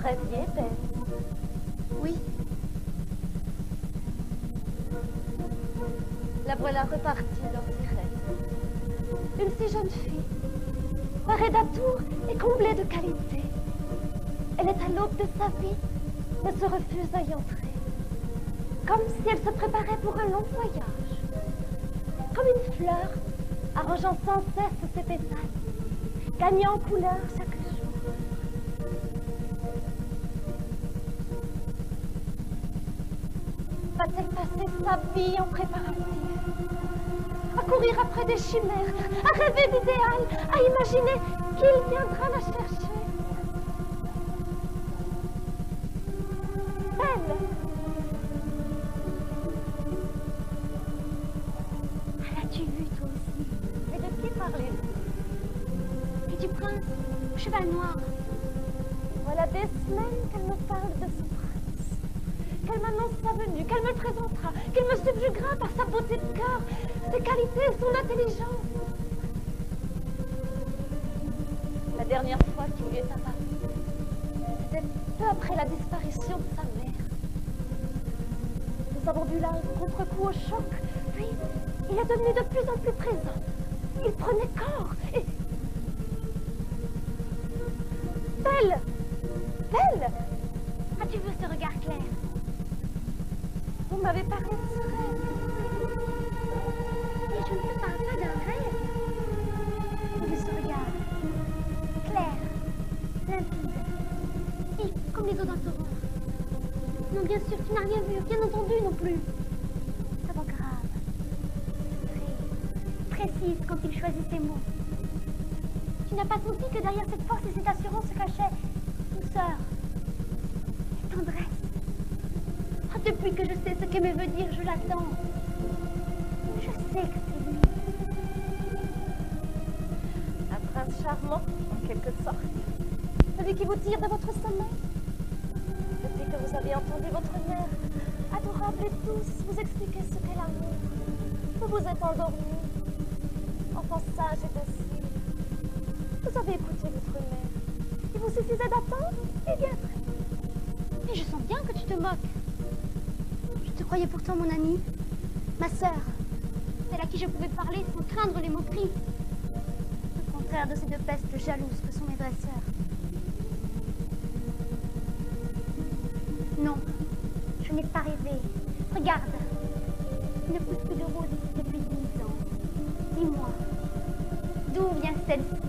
rêviez, Belle? Oui. La voilà repartie, leur sirène. Une si jeune fille, parée d'atours et comblée de qualités. Elle est à l'aube de sa vie, mais se refuse à y entrer. Comme si elle se préparait pour un long voyage. Comme une fleur, arrangeant sans cesse ses pétales, gagnant en couleur chaque jour. Va-t-elle passer sa vie en préparatifs, à courir après des chimères, à rêver d'idéal, à imaginer qu'il viendra la chercher? Elle! L'as-tu vu, toi aussi? Et de qui parlez-vous? Et du prince au cheval noir? Voilà des semaines qu'elle me parle de ce prince, qu'elle m'annonce sa venue, qu'elle me le présentera, qu'il me subjuguera par sa beauté de cœur, ses qualités et son intelligence. La dernière fois qu'il lui est apparu, c'était peu après la disparition de sa mère. Nous avons vu là un contre-coup au choc, puis il est devenu de plus en plus présent. Il prenait corps et... Belle! Belle! As-tu vu ce regard clair? Vous m'avez parlé de ce rêve. Mais je ne te parle pas d'un rêve. Mais de ce regard clair, limpide, vif comme les eaux d'un torrent. Non, bien sûr, tu n'as rien vu, rien entendu non plus. Ta voix grave, très précise quand il choisit ses mots. Tu n'as pas senti que derrière cette force et cette assurance se cachait douceur et tendresse. Oh, depuis que je sais ce qu'aimer veut dire, je l'attends. Je sais que c'est lui. Un prince charmant, en quelque sorte. Celui qui vous tire de votre sommeil. Depuis que vous avez entendu votre mère, adorable et douce, vous expliquer ce qu'est l'amour. Vous vous êtes endormi, enfant sage et docile. Vous avez écouté votre mère. Il vous suffisait d'attendre, et bien après. Mais je sens bien que tu te moques. Je te croyais pourtant mon amie, ma sœur, celle à qui je pouvais parler sans craindre les moqueries. Au contraire de ces deux pestes jalouses que sont mes vraies sœurs. Non, je n'ai pas rêvé. Regarde, il ne pousse plus de rose ici depuis 10 ans. Dis-moi, d'où vient celle-ci?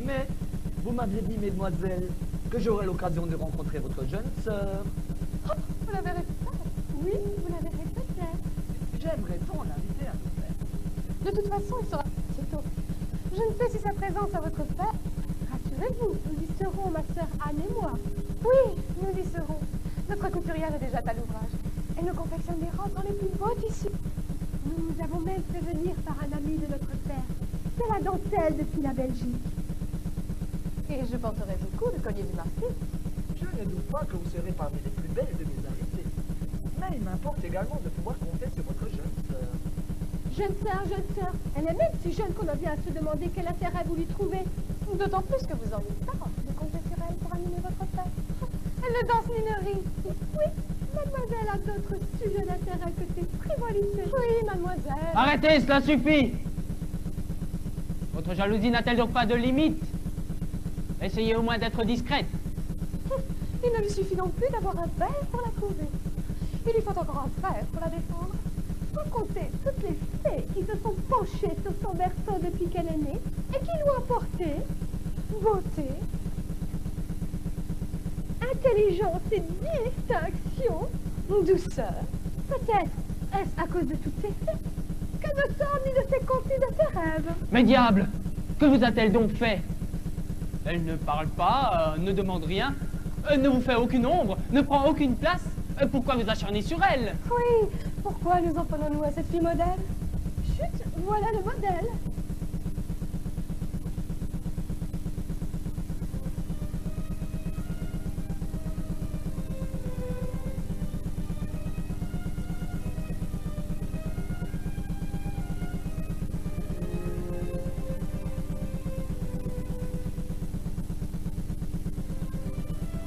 Mais vous m'aviez dit, mesdemoiselles, que j'aurai l'occasion de rencontrer votre jeune sœur. Oh, vous la verrez peut-être. Oui, vous la verrez peut-être. J'aimerais tant l'inviter à nous faire. De toute façon, il sera bientôt. Je ne sais si sa présence à votre père. Rassurez-vous, nous y serons, ma sœur Anne et moi. Oui, nous y serons. Notre couturière est déjà à l'ouvrage. Elle nous confectionne des robes dans les plus beaux tissus. Nous avons même fait venir par un ami de notre père de la dentelle depuis la Belgique. Et je porterai beaucoup de colliers du marché. Je ne doute pas que vous serez parmi les plus belles de mes invitées. Mais il m'importe également de pouvoir compter sur votre jeune sœur. Jeune sœur, elle est même si jeune qu'on en vient à se demander quel intérêt vous lui trouvez. D'autant plus que vous en êtes pas de compter sur elle pour animer votre fête. Elle ne danse ni ne rit. Oui, mademoiselle a d'autres sujets d'intérêt que ses frivolités. Oui, mademoiselle. Arrêtez, cela suffit! Votre jalousie n'a-t-elle donc pas de limite? Essayez au moins d'être discrète. Il ne lui suffit donc plus d'avoir un père pour la couver. Il lui faut encore un frère pour la défendre. Sans compter toutes les fées qui se sont penchées sur son berceau depuis qu'elle est née et qui lui ont apporté beauté, intelligence et distinction, douceur. Peut-être est-ce à cause de toutes ces fées qu'elle ne sort ni de ses contes ni de ses rêves. Mais diable, que vous a-t-elle donc fait? Elle ne parle pas, ne demande rien, ne vous fait aucune ombre, ne prend aucune place. Pourquoi vous acharnez sur elle? Oui, pourquoi nous en prenons-nous à cette fille modèle? Chut, voilà le modèle.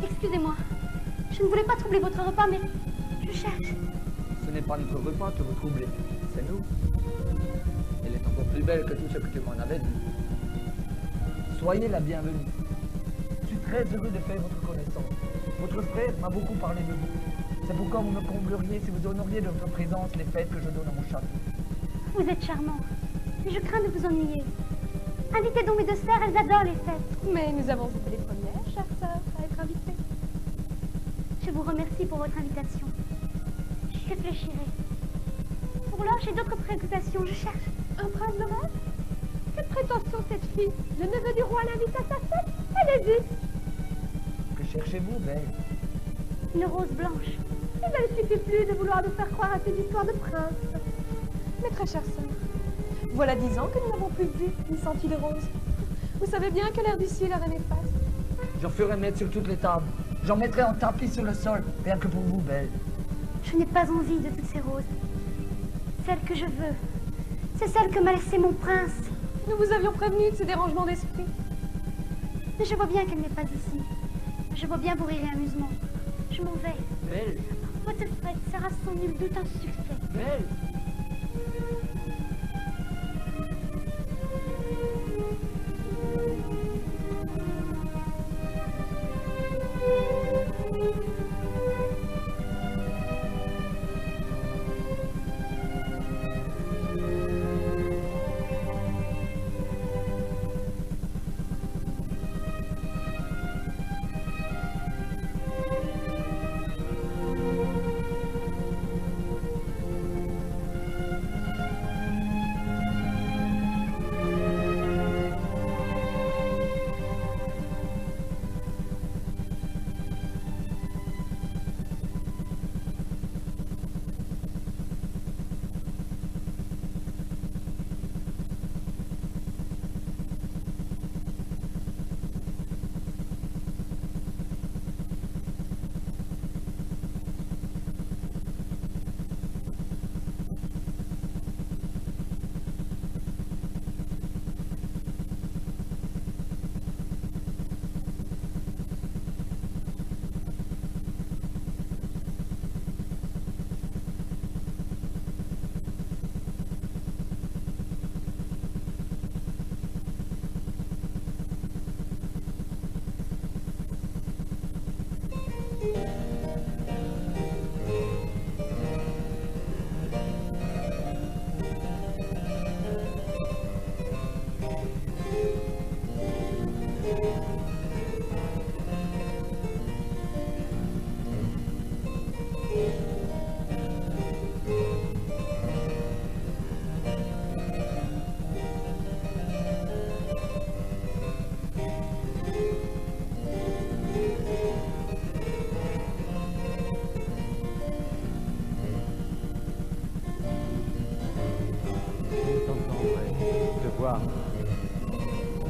Excusez-moi. Je ne voulais pas troubler votre repas, mais je cherche. Ce n'est pas notre repas que vous troublez, c'est nous. Elle est encore plus belle que tout ce que tu m'en avais dit. Soyez la bienvenue. Je suis très heureux de faire votre connaissance. Votre frère m'a beaucoup parlé de vous. C'est pourquoi vous me combleriez si vous honoriez de votre présence les fêtes que je donne à mon château. Vous êtes charmant, mais je crains de vous ennuyer. Invitez donc mes deux sœurs, elles adorent les fêtes. Mais nous avons été les premières, chère sœur, à être invitées. Je vous remercie pour votre invitation. J'y réfléchirai. Pour l'heure, j'ai d'autres préoccupations. Je cherche. Un prince de rêve? Quelle prétention cette fille? Le neveu du roi l'invite à sa fête? Elle hésite. Que cherchez-vous, belle? Une rose blanche. Il ne lui suffit plus de vouloir nous faire croire à ces histoires de prince. Mais très chère sœur, voilà 10 ans que nous n'avons plus vu ni senti de rose. Vous savez bien que l'air d'ici leur est néfaste. J'en ferai mettre sur toutes les tables. J'en mettrai en tapis sur le sol, rien que pour vous, belle. Je n'ai pas envie de toutes ces roses. Celle que je veux, c'est celle que m'a laissée mon prince. Nous vous avions prévenu de ces dérangements d'esprit. Mais je vois bien qu'elle n'est pas ici. Je vois bien vos rires et amusements. Je m'en vais. Belle, Votre fête sera sans nul doute un succès. belle.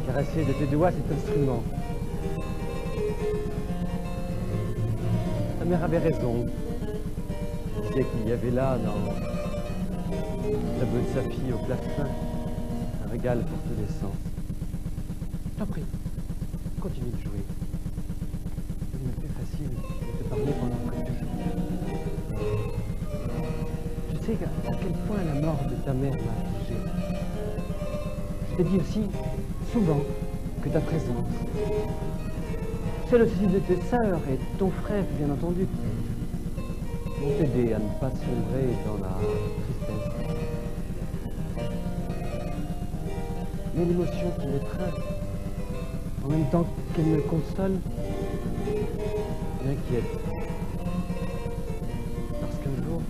Caresser de tes doigts cet instrument. Ta mère avait raison. Elle disait qu'il y avait là, dans le tableau de sa fille au plafond, un régal porte d'essence. Je t'en prie, continue de jouer. Il m'est plus facile de te parler pendant que tu joues. Tu sais à quel point la mort de ta mère m'a affligé. Je t'ai dit aussi souvent que ta présence, celle aussi de tes sœurs et de ton frère, bien entendu, m'ont aidé à ne pas sombrer dans la tristesse. Mais l'émotion qui m'étreint, en même temps qu'elle me console, m'inquiète. Parce qu'un jour...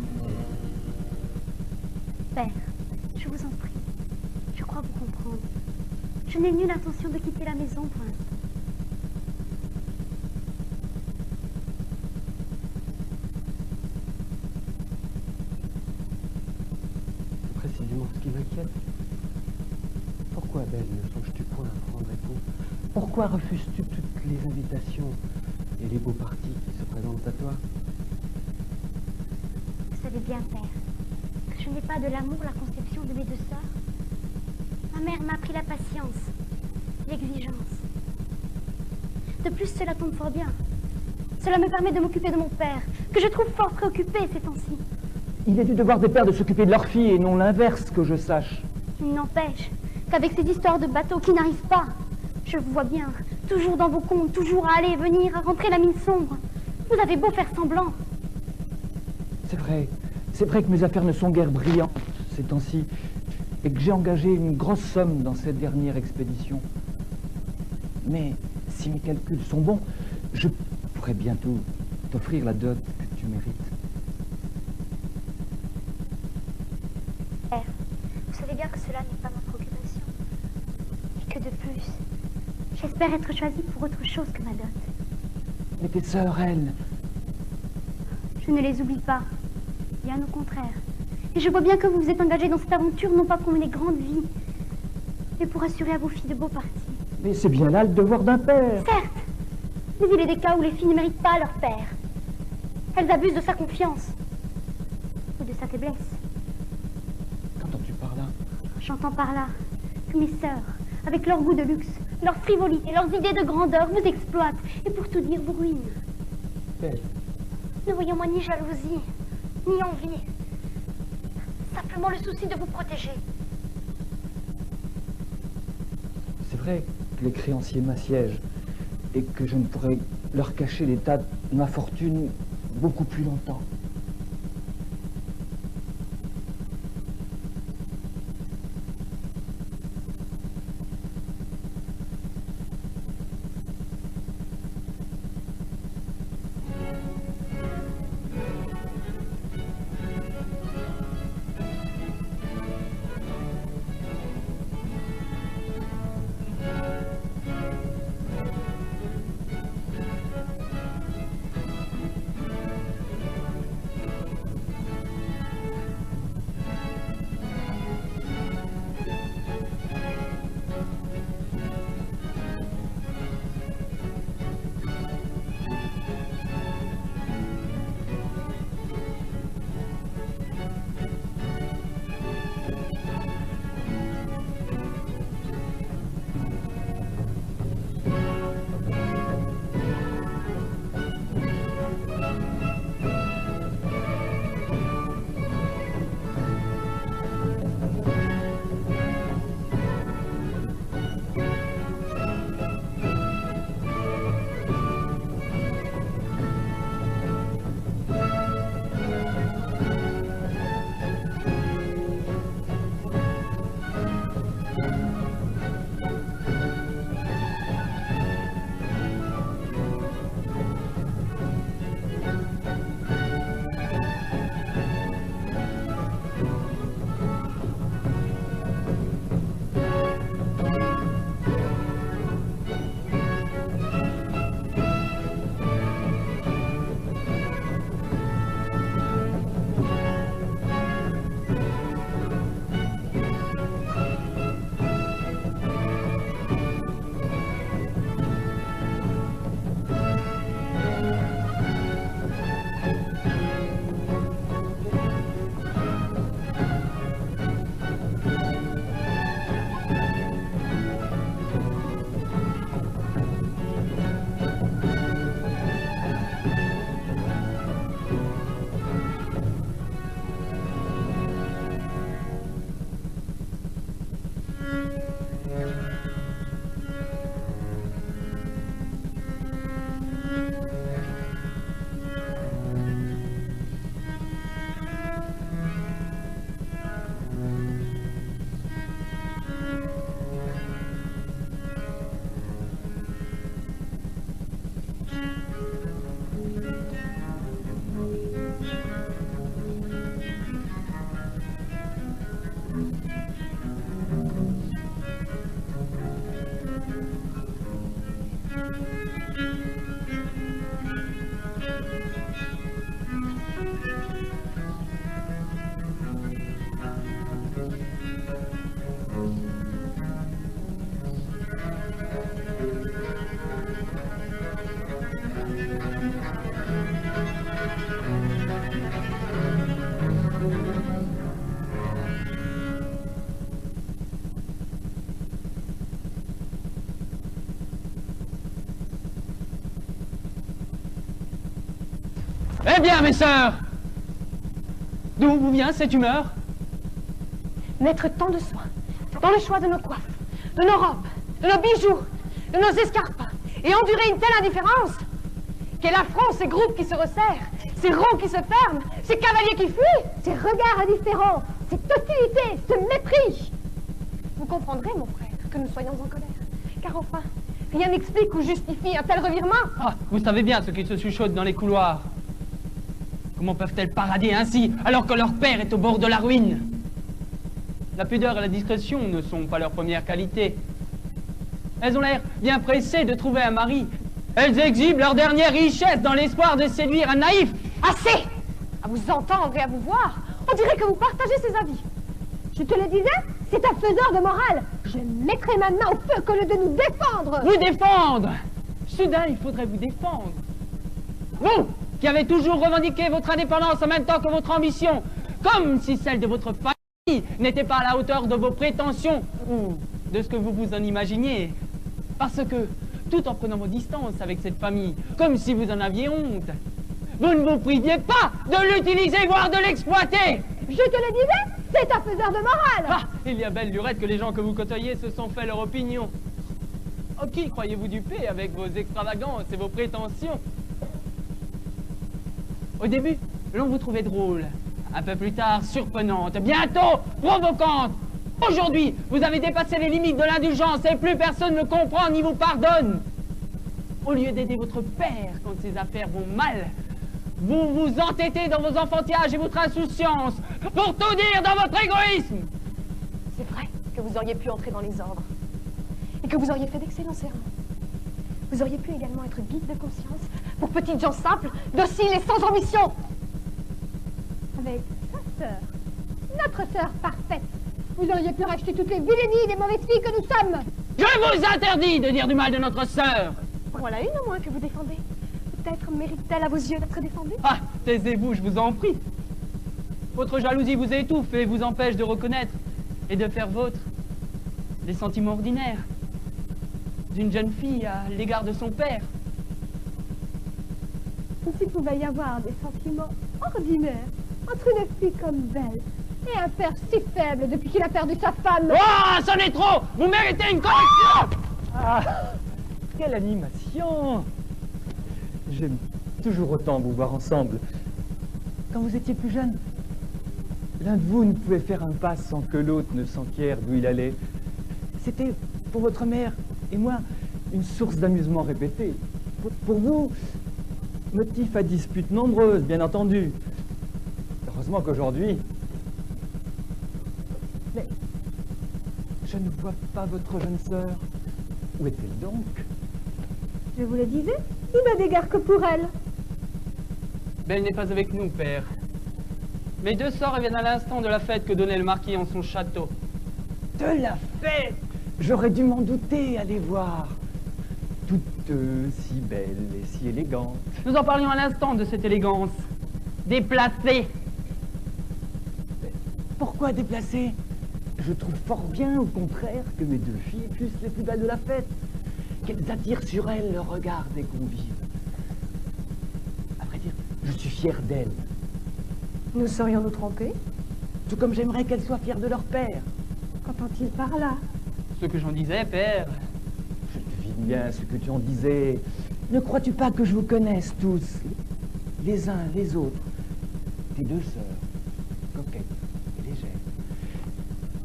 Père, je vous en prie, je crois vous comprendre. Je n'ai nulle intention de quitter la maison pour l'instant. C'est précisément ce qui m'inquiète. Pourquoi, Belle, ne songes-tu point à prendre époux? Pourquoi refuses-tu toutes les invitations et les beaux partis qui se présentent à toi? Vous savez bien, Père, que je n'ai pas de l'amour la conception de mes deux sœurs. Ma mère m'a appris la patience, l'exigence. De plus, cela tombe fort bien. Cela me permet de m'occuper de mon père, que je trouve fort préoccupé ces temps-ci. Il est du devoir des pères de s'occuper de leurs filles et non l'inverse, que je sache. Il n'empêche qu'avec ces histoires de bateaux qui n'arrivent pas, je vous vois bien, toujours dans vos comptes, toujours à aller et venir, à rentrer la mine sombre. Vous avez beau faire semblant. C'est vrai que mes affaires ne sont guère brillantes ces temps-ci, et que j'ai engagé une grosse somme dans cette dernière expédition. Mais si mes calculs sont bons, je pourrais bientôt t'offrir la dot que tu mérites. Père, vous savez bien que cela n'est pas ma préoccupation. Et que de plus, j'espère être choisie pour autre chose que ma dot. Mais tes sœurs, elles... Je ne les oublie pas, bien au contraire. Et je vois bien que vous vous êtes engagé dans cette aventure, non pas pour mener grande vie, mais pour assurer à vos filles de beaux partis. Mais c'est bien là le devoir d'un père. Certes, mais il est des cas où les filles ne méritent pas leur père. Elles abusent de sa confiance, ou de sa faiblesse. Qu'entends-tu par là? J'entends par là que mes sœurs, avec leur goût de luxe, leur frivolité, leurs idées de grandeur, vous exploitent, et pour tout dire, vous ruinent. Belle. Ne voyons moi ni jalousie, ni envie. Simplement le souci de vous protéger. C'est vrai que les créanciers m'assiègent et que je ne pourrais leur cacher l'état de ma fortune beaucoup plus longtemps. Eh bien, mes sœurs, d'où vous vient cette humeur? Mettre tant de soin dans le choix de nos coiffes, de nos robes, de nos bijoux, de nos escarpes, et endurer une telle indifférence? Quel affront ces groupes qui se resserrent, ces rangs qui se ferment, ces cavaliers qui fuient, ces regards indifférents, cette hostilité, ce mépris. Vous comprendrez, mon frère, que nous soyons en colère, car enfin, rien n'explique ou justifie un tel revirement. Ah, vous savez bien ce qui se chuchote dans les couloirs. Comment peuvent-elles parader ainsi, alors que leur père est au bord de la ruine? La pudeur et la discrétion ne sont pas leurs premières qualités. Elles ont l'air bien pressées de trouver un mari. Elles exhibent leur dernière richesse dans l'espoir de séduire un naïf. Assez! À vous entendre et à vous voir, on dirait que vous partagez ces avis. Je te le disais, c'est un faiseur de morale. Je mettrai ma main au feu qu'au lieu de nous défendre. Vous défendre! Soudain, il faudrait vous défendre. Vous, qui avez toujours revendiqué votre indépendance en même temps que votre ambition, comme si celle de votre famille n'était pas à la hauteur de vos prétentions, ou de ce que vous vous en imaginiez. Parce que, tout en prenant vos distances avec cette famille, comme si vous en aviez honte, vous ne vous priviez pas de l'utiliser, voire de l'exploiter. Je te le disais, c'est un faiseur de morale. Ah, il y a belle lurette que les gens que vous côtoyez se sont fait leur opinion. Oh, qui croyez-vous duper avec vos extravagances et vos prétentions? Au début, l'on vous trouvait drôle. Un peu plus tard, surprenante. Bientôt, provocante. Aujourd'hui, vous avez dépassé les limites de l'indulgence et plus personne ne comprend ni vous pardonne. Au lieu d'aider votre père quand ses affaires vont mal, vous vous entêtez dans vos enfantillages et votre insouciance, pour tout dire dans votre égoïsme. C'est vrai que vous auriez pu entrer dans les ordres et que vous auriez fait d'excellents serments. Vous auriez pu également être guide de conscience pour petites gens simples, dociles et sans ambition. Avec sa sœur, notre sœur parfaite, vous auriez pu racheter toutes les vilainies des mauvaises filles que nous sommes. Je vous interdis de dire du mal de notre sœur. Voilà une au moins que vous défendez. Peut-être mérite-t-elle à vos yeux d'être défendue? Ah, taisez-vous, je vous en prie. Votre jalousie vous étouffe et vous empêche de reconnaître et de faire vôtre les sentiments ordinaires d'une jeune fille à l'égard de son père. S'il pouvait y avoir des sentiments ordinaires entre une fille comme Belle et un père si faible depuis qu'il a perdu sa femme. Oh, c'en est trop! Vous méritez une correction! Ah, quelle animation! J'aime toujours autant vous voir ensemble. Quand vous étiez plus jeune, l'un de vous ne pouvait faire un pas sans que l'autre ne s'enquiert d'où il allait. C'était pour votre mère et moi une source d'amusement répété. Pour vous, motif à disputes nombreuses, bien entendu. Heureusement qu'aujourd'hui... Mais je ne vois pas votre jeune sœur. Où est-elle donc? Je vous le disais, il n'a d'égard que pour elle. Belle n'est pas avec nous, père. Mes deux sœurs reviennent à l'instant de la fête que donnait le marquis en son château. De la fête! J'aurais dû m'en douter, allez voir. Toutes si belles et si élégantes. Nous en parlions à l'instant de cette élégance. Déplacée. Pourquoi déplacer? Je trouve fort bien, au contraire, que mes deux filles fussent les plus belles de la fête. Qu'elles attirent sur elles le regard des convives. À vrai dire, je suis fier d'elles. Nous serions-nous trompés? Tout comme j'aimerais qu'elles soient fières de leur père. Qu'entend-il par là? Ce que j'en disais, père. Je devine bien ce que tu en disais. Ne crois-tu pas que je vous connaisse tous, les uns les autres? Tes deux sœurs, coquettes et légères.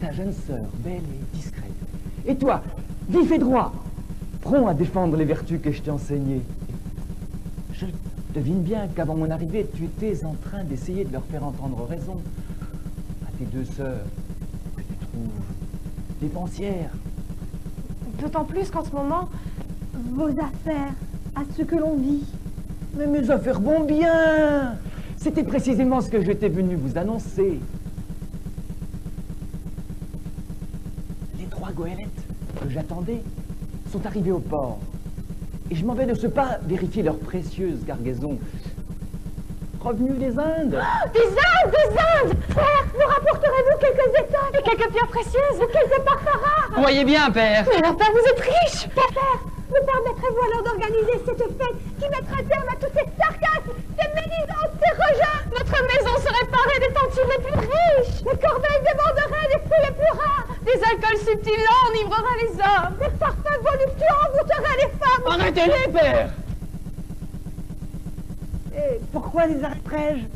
Ta jeune sœur, belle et discrète. Et toi, vif et droit, prompt à défendre les vertus que je t'ai enseignées. Je devine bien qu'avant mon arrivée, tu étais en train d'essayer de leur faire entendre raison à tes deux sœurs, que tu trouves dépensières. D'autant plus qu'en ce moment, vos affaires, à ce que l'on dit. Mais mes affaires vont bien! C'était précisément ce que j'étais venu vous annoncer. Les 3 goélettes que j'attendais sont arrivées au port. Et je m'en vais de ce pas vérifier leur précieuse cargaison. Revenus des Indes. Des Indes! Des Indes! Frère, nous rapporterez-vous quelques étoffes et quelques pierres précieuses ou quelques parfums rares? Vous voyez bien, père. Mais enfin, vous êtes riche! Père, me permettrez-vous alors d'organiser cette fête qui mettra terme à tous ces sarcasmes, ces médisances Arrêtez-les, père! Et pourquoi les arrêterais-je?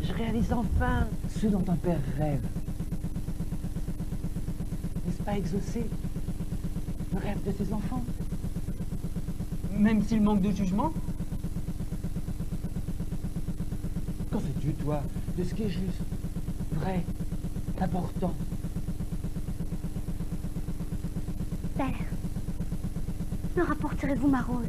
Je réalise enfin ce dont un père rêve. N'est-ce pas exaucer le rêve de ses enfants? Même s'il manque de jugement? Qu'en sais-tu, toi, de ce qui est juste, vrai, important? Père, me rapporterez-vous ma rose?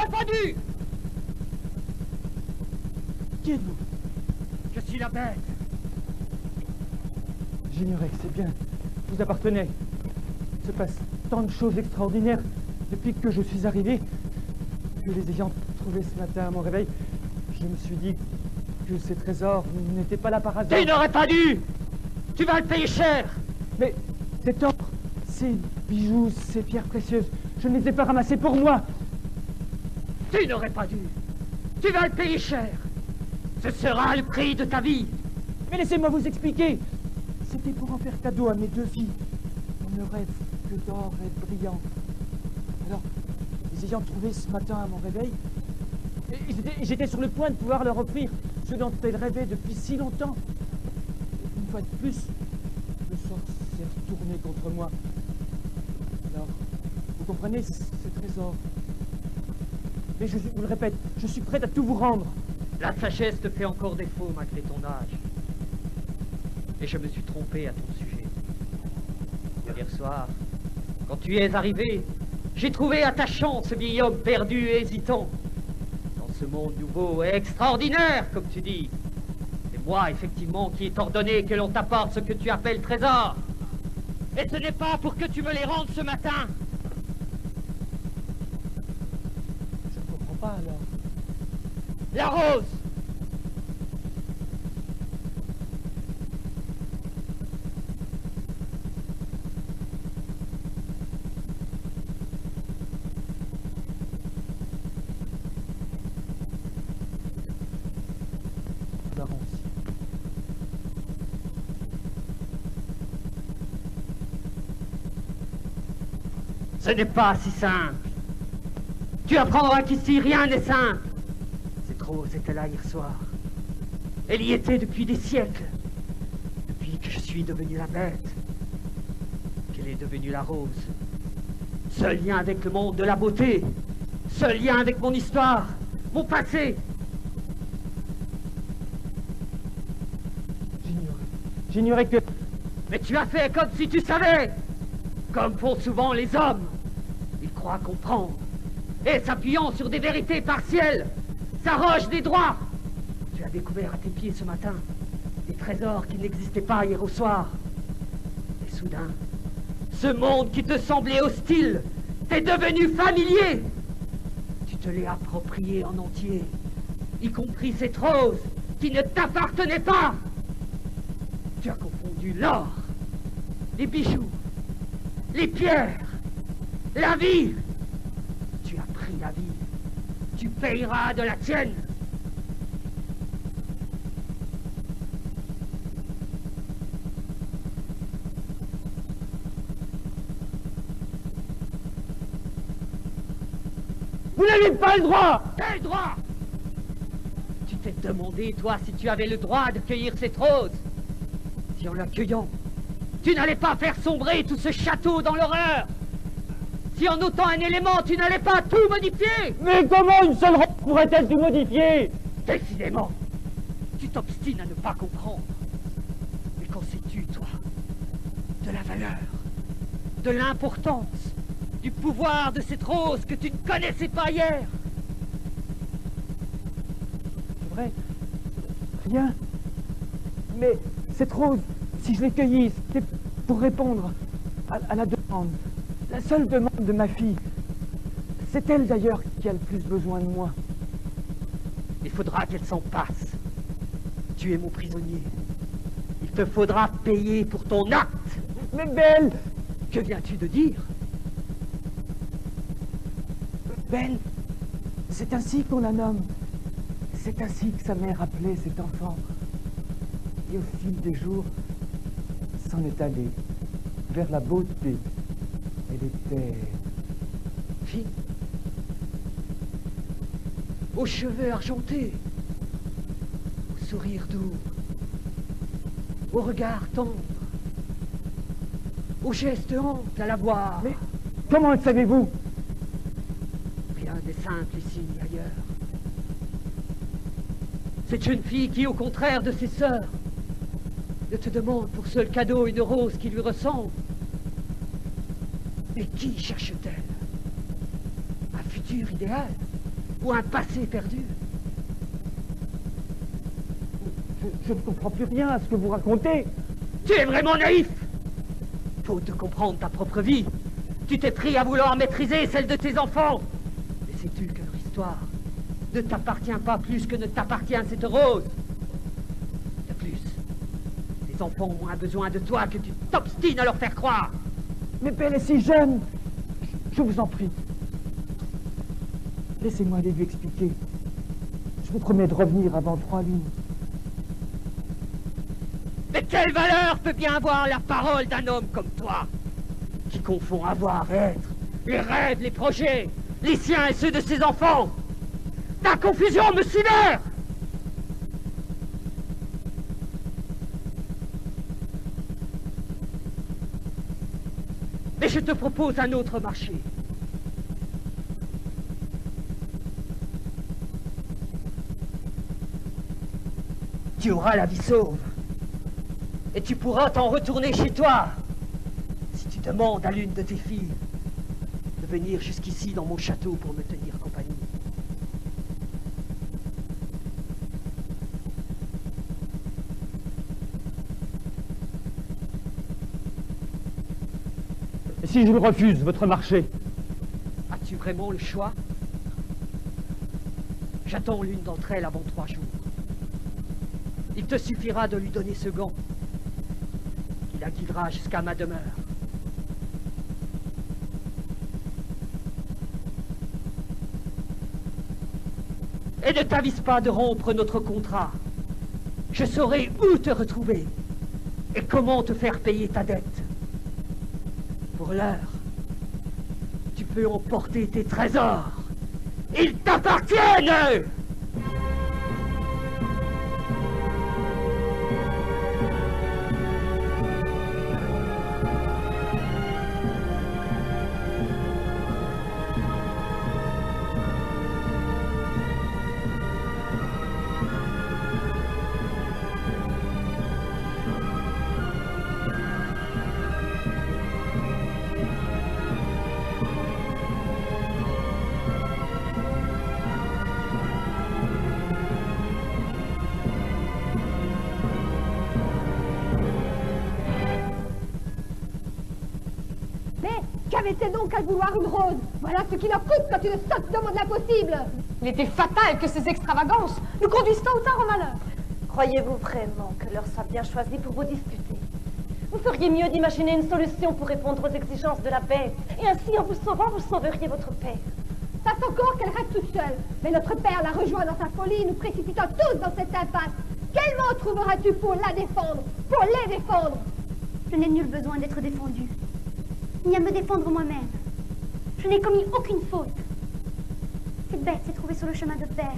n'aurais pas dû! Qui êtes-vous? Je suis la bête. J'ignorais que c'est bien. Vous appartenez. Il se passe tant de choses extraordinaires depuis que je suis arrivé, que les ayant trouvés ce matin à mon réveil, je me suis dit que ces trésors n'étaient pas là par hasard. Tu n'aurais pas dû! Tu vas le payer cher! Mais cet or, ces bijoux, ces pierres précieuses, je ne les ai pas ramassés pour moi. Tu n'aurais pas dû! Tu vas le payer cher! Ce sera le prix de ta vie! Mais laissez-moi vous expliquer. C'était pour en faire cadeau à mes deux filles. On ne rêve que d'or et brillant. Alors, les ayant trouvés ce matin à mon réveil, j'étais sur le point de pouvoir leur offrir ce dont elles rêvaient depuis si longtemps. Et une fois de plus, le sort s'est retourné contre moi. Alors, vous comprenez, ces trésors. Mais je vous le répète, je suis prête à tout vous rendre. La sagesse te fait encore défaut malgré ton âge. Et je me suis trompé à ton sujet. Hier soir, quand tu es arrivé, j'ai trouvé attachant ce vieil homme perdu et hésitant. Dans ce monde nouveau et extraordinaire, comme tu dis. C'est moi, effectivement, qui ai ordonné que l'on t'apporte ce que tu appelles trésor. Et ce n'est pas pour que tu me les rendes ce matin. Je ne comprends pas alors. La rose! Ce n'est pas si simple. Tu apprendras qu'ici rien n'est simple. Cette rose était là hier soir. Elle y était depuis des siècles. Depuis que je suis devenu la bête. Qu'elle est devenue la rose. Seul lien avec le monde de la beauté. Seul lien avec mon histoire. Mon passé. J'ignorais que... Mais tu as fait comme si tu savais. Comme font souvent les hommes. Ils croient comprendre. Et s'appuyant sur des vérités partielles, s'arrogent des droits. Tu as découvert à tes pieds ce matin des trésors qui n'existaient pas hier au soir. Et soudain, ce monde qui te semblait hostile t'est devenu familier. Tu te l'es approprié en entier, y compris cette rose qui ne t'appartenait pas. Tu as confondu l'or, les bijoux, les pierres, la vie. Tu as pris la vie. Tu payeras de la tienne. Vous n'avez pas le droit! Quel droit? Tu t'es demandé, toi, si tu avais le droit de cueillir cette rose. Si en la cueillant, tu n'allais pas faire sombrer tout ce château dans l'horreur. Si en ôtant un élément, tu n'allais pas tout modifier. Mais comment une seule rose pourrait-elle tout modifier? Décidément, tu t'obstines à ne pas comprendre. Mais qu'en sais-tu, toi, de la valeur, de l'importance, du pouvoir de cette rose que tu ne connaissais pas hier? C'est vrai, rien. Mais cette rose, si je l'ai cueillie, c'était pour répondre à la demande. La seule demande de ma fille. C'est elle d'ailleurs qui a le plus besoin de moi. Il faudra qu'elle s'en passe. Tu es mon prisonnier. Il te faudra payer pour ton acte. Mais Belle! Que viens-tu de dire? Belle, c'est ainsi qu'on la nomme. C'est ainsi que sa mère appelait cet enfant. Et au fil des jours, s'en est allée vers la beauté. Elle était... Fille, aux cheveux argentés, au sourire doux, au regard tendre, au geste ample à la voir. Mais comment le savez-vous? Rien n'est simple ici ni ailleurs. Cette jeune fille qui, au contraire de ses sœurs, ne te demande pour seul cadeau une rose qui lui ressemble. Mais qui cherche-t-elle? Un futur idéal? ou un passé perdu? Je ne comprends plus rien à ce que vous racontez. Tu es vraiment naïf! Faute de comprendre ta propre vie, tu t'es pris à vouloir maîtriser celle de tes enfants. Mais sais-tu que leur histoire ne t'appartient pas plus que ne t'appartient cette rose? De plus, tes enfants ont moins besoin de toi que tu t'obstines à leur faire croire. Mais Belle est si jeune. Je vous en prie. Laissez-moi aller lui expliquer. Je vous promets de revenir avant 3 lunes. Mais quelle valeur peut bien avoir la parole d'un homme comme toi, qui confond avoir et être, les rêves, les projets, les siens et ceux de ses enfants? Ta confusion me sidère! Mais je te propose un autre marché. Tu auras la vie sauve. Et tu pourras t'en retourner chez toi. Si tu demandes à l'une de tes filles de venir jusqu'ici dans mon château pour me tenir compagnie. Et si je le refuse, votre marché? As-tu vraiment le choix? J'attends l'une d'entre elles avant 3 jours. Il te suffira de lui donner ce gant. Il la guidera jusqu'à ma demeure. Et ne t'avise pas de rompre notre contrat. Je saurai où te retrouver et comment te faire payer ta dette. Pour l'heure, tu peux emporter tes trésors. Ils t'appartiennent! Qu'avait-elle donc à vouloir une rose? Voilà ce qui leur coûte quand une sotte demande l'impossible. Il était fatal que ces extravagances nous conduisent tôt ou tard au malheur. Croyez-vous vraiment que l'heure soit bien choisie pour vous disputer? Vous feriez mieux d'imaginer une solution pour répondre aux exigences de la bête. Et ainsi, en vous sauvant, vous sauveriez votre père. Passe encore qu'elle reste toute seule. Mais notre père la rejoint dans sa folie, nous précipitant tous dans cette impasse. Quel mot trouveras-tu pour la défendre? Pour les défendre? Je n'ai nul besoin d'être défendue, ni à me défendre moi-même. Je n'ai commis aucune faute. Cette bête s'est trouvée sur le chemin de père,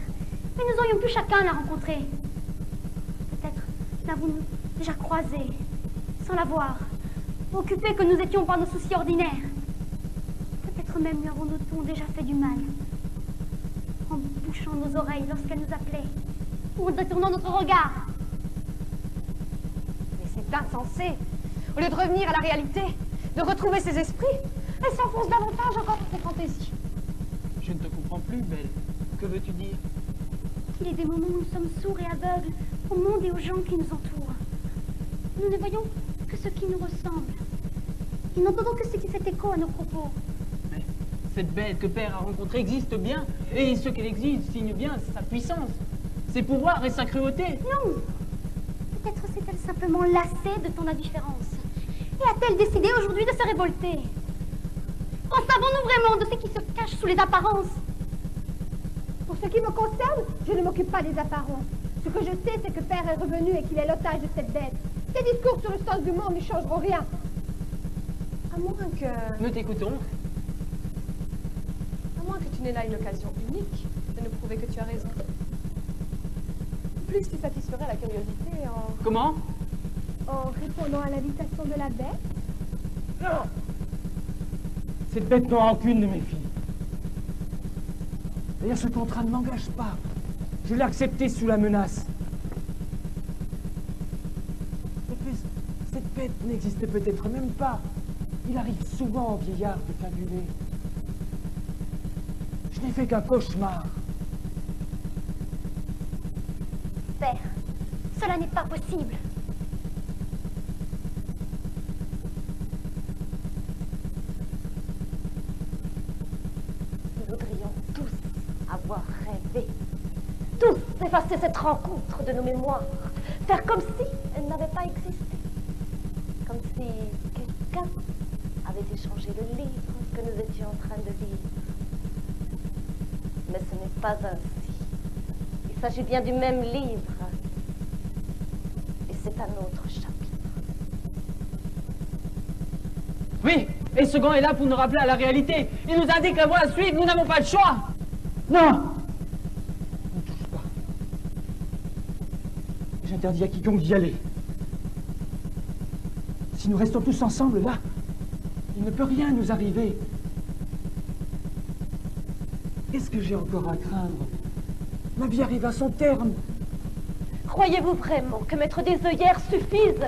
mais nous aurions pu chacun la rencontrer. Peut-être l'avons-nous déjà croisée, sans la voir, occupés que nous étions par nos soucis ordinaires. Peut-être même lui avons-nous déjà fait du mal, en bouchant nos oreilles lorsqu'elle nous appelait, ou en détournant notre regard. Mais c'est insensé. Au lieu de revenir à la réalité, de retrouver ses esprits, elle s'enfonce davantage encore dans ses fantaisies. Je ne te comprends plus, Belle. Que veux-tu dire? Il est des moments où nous sommes sourds et aveugles au monde et aux gens qui nous entourent. Nous ne voyons que ce qui nous ressemble. Et n'entendons que ce qui fait écho à nos propos. Mais cette bête que Père a rencontrée existe bien, et ce qu'elle existe signe bien sa puissance, ses pouvoirs et sa cruauté. Non! Peut-être s'est-elle simplement lassée de ton indifférence. Et a-t-elle décidé aujourd'hui de se révolter? En savons-nous vraiment de ce qui se cache sous les apparences? Pour ce qui me concerne, je ne m'occupe pas des apparences. Ce que je sais, c'est que Père est revenu et qu'il est l'otage de cette bête. Tes discours sur le sens du monde ne changeront rien. À moins que... Nous t'écoutons. À moins que tu n'aies là une occasion unique de nous prouver que tu as raison. Plus tu satisferais la curiosité en... Comment? En répondant à l'invitation de la bête? Non! Cette bête n'aura aucune de mes filles. D'ailleurs, ce contrat ne m'engage pas. Je l'ai accepté sous la menace. De plus, cette bête n'existe peut-être même pas. Il arrive souvent aux vieillards de fabuler. Je n'ai fait qu'un cauchemar faire. Cela n'est pas possible. Nous voudrions tous avoir rêvé. Tous effacer cette rencontre de nos mémoires. Faire comme si elle n'avait pas existé. Comme si quelqu'un avait échangé le livre que nous étions en train de lire. Mais ce n'est pas ainsi. Il s'agit bien du même livre. Et c'est un autre chapitre. Oui, et Second est là pour nous rappeler à la réalité. Il nous indique la voie à suivre, nous n'avons pas le choix. Non! Ne touche pas. J'interdis à quiconque d'y aller. Si nous restons tous ensemble, là, il ne peut rien nous arriver. Qu'est-ce que j'ai encore à craindre? Ma vie arrive à son terme. Croyez-vous vraiment que mettre des œillères suffise?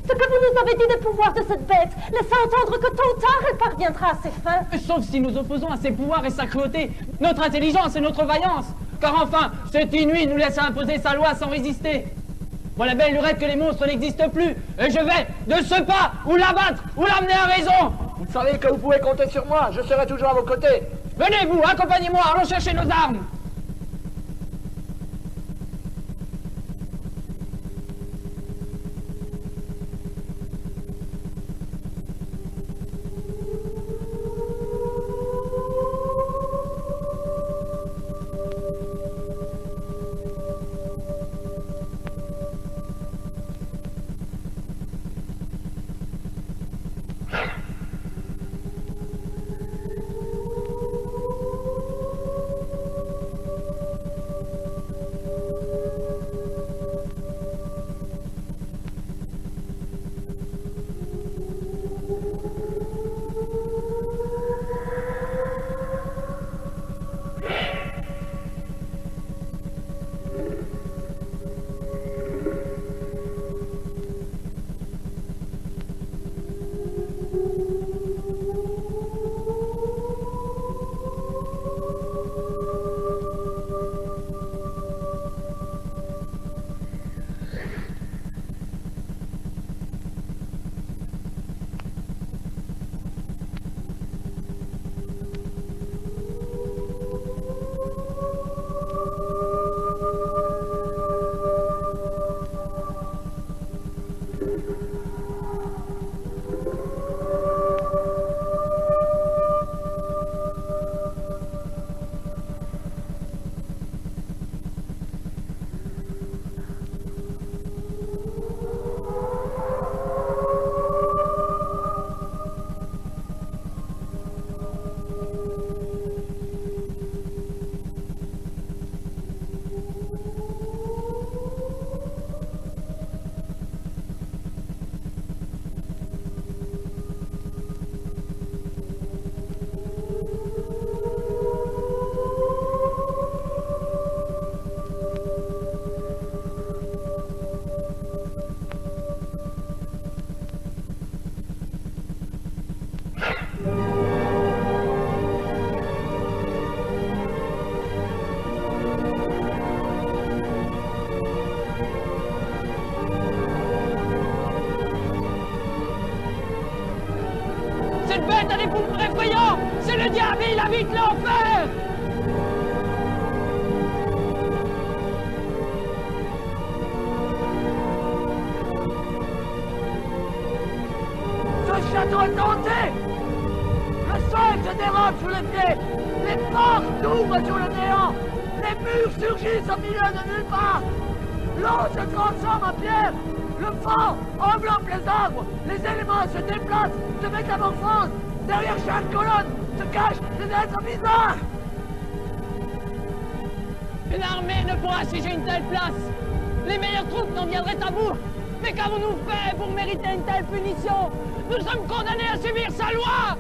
Ce que vous nous avez dit des pouvoirs de cette bête laisse entendre que tôt ou tard elle parviendra à ses fins. Sauf si nous opposons à ses pouvoirs et sa cruauté, notre intelligence et notre vaillance. Car enfin, cette inouïe nous laisse imposer sa loi sans résister. Moi, la belle lurette que les monstres n'existent plus, et je vais, de ce pas, ou l'abattre, ou l'amener à raison. Vous savez que vous pouvez compter sur moi, je serai toujours à vos côtés. Venez, vous, accompagnez-moi, allons chercher nos armes. Cette bête a des pouvoirs effrayants! C'est le diable et il habite l'enfer! Ce château est hanté! Le sol se dérobe sous les pieds! Les portes s'ouvrent sur le néant! Les murs surgissent au milieu de nulle part! L'eau se transforme en pierre! Le vent enveloppe les arbres! Les éléments se déplacent, se métamorphosent! Derrière chaque colonne se cachent des êtres bizarres! Une armée ne pourra assiéger une telle place! Les meilleures troupes n'en viendraient à bout! Mais qu'avons-nous fait pour mériter une telle punition? Nous sommes condamnés à subir sa loi!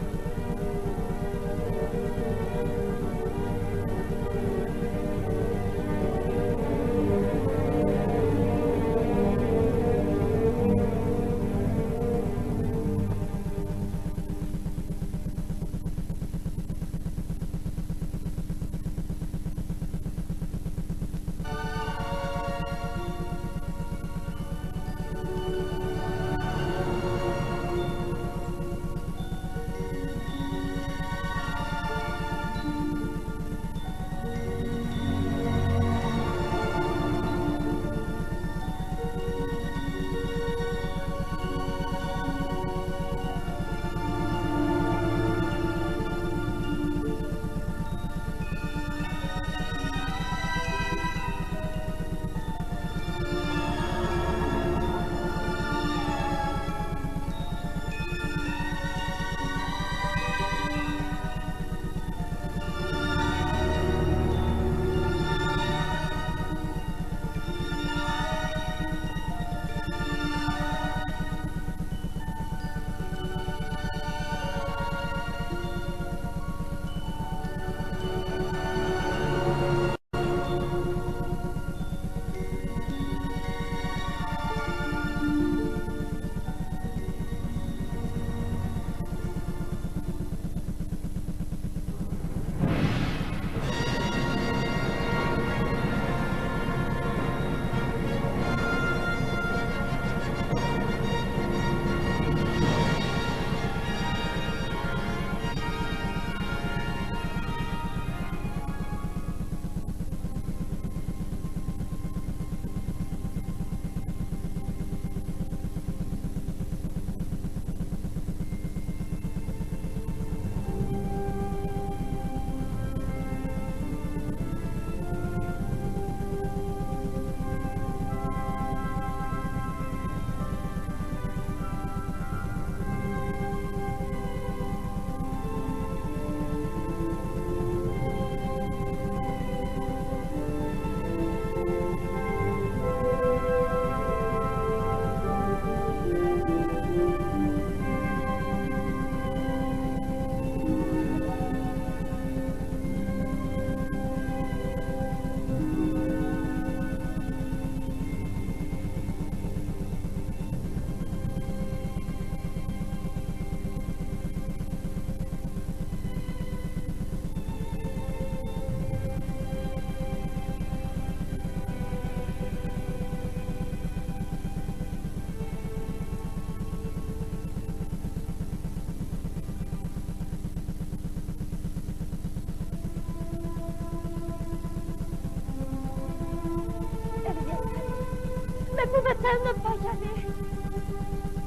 Mais pouvait-elle ne pas y aller?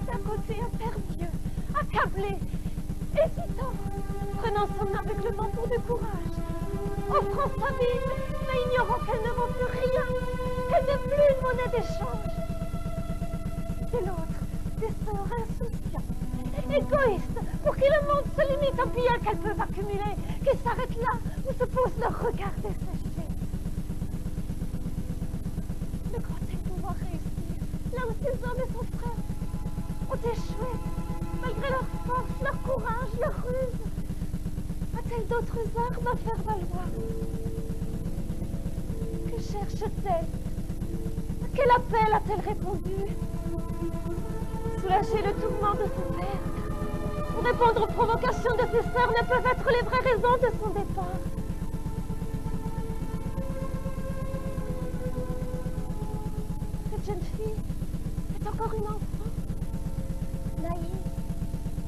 D'un côté, impérieux, accablé, hésitant, prenant son aveuglement pour du courage, offrant sa vie, mais ignorant qu'elle ne vaut plus rien, qu'elle n'est plus une monnaie d'échange. De l'autre, des sorts insouciants, égoïstes, pour qui le monde se limite aux biens qu'elles peuvent accumuler, qui s'arrêtent là où se pose leur regard desséché. Mais croit-elle pouvoir réussir là où ses hommes et son frère ont échoué, malgré leur force, leur courage, leur ruse? A-t-elle d'autres armes à faire valoir? Que cherche-t-elle? À quel appel a-t-elle répondu? Soulager le tourment de son père, ou répondre aux provocations de ses sœurs ne peuvent être les vraies raisons de son départ. Cette jeune fille est encore une enfant, naïve,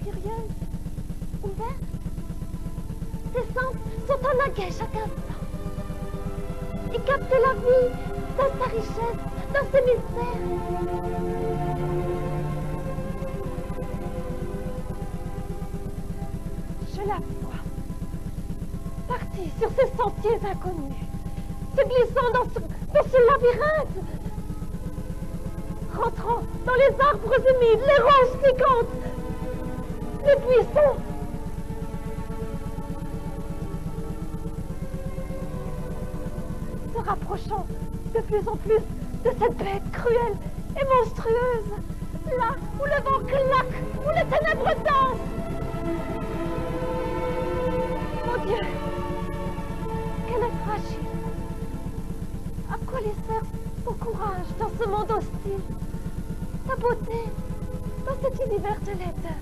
curieuse, ouverte. Ses sens sont en aguet chaque instant. Et capte la vie dans sa richesse, dans ses mystères. Je la vois, partie sur ces sentiers inconnus, se glissant dans ce labyrinthe, rentrant dans les arbres humides, les roches piquantes, les buissons. Se rapprochant de plus en plus de cette bête cruelle et monstrueuse, là où le vent claque, où les ténèbres dansent. Mon Dieu, qu'elle est fragile. À quoi lui sert son courage dans ce monde hostile? Sa beauté dans cet univers de laideur?